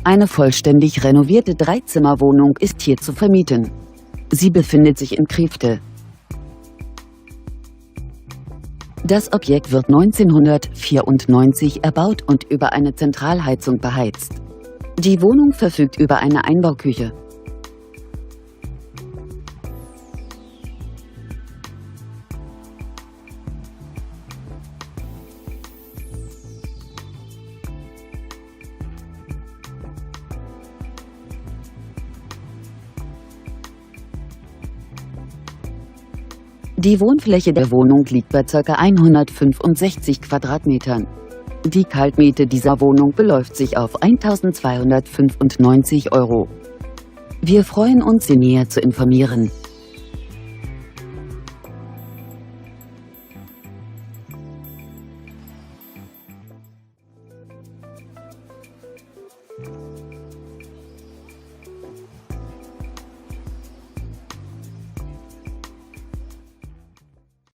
Eine vollständig renovierte Dreizimmerwohnung ist hier zu vermieten. Sie befindet sich in Krefte. Das Objekt wird 1994 erbaut und über eine Zentralheizung beheizt. Die Wohnung verfügt über eine Einbauküche. Die Wohnfläche der Wohnung liegt bei ca. 165 Quadratmetern. Die Kaltmiete dieser Wohnung beläuft sich auf 1.295 €. Wir freuen uns, Sie näher zu informieren.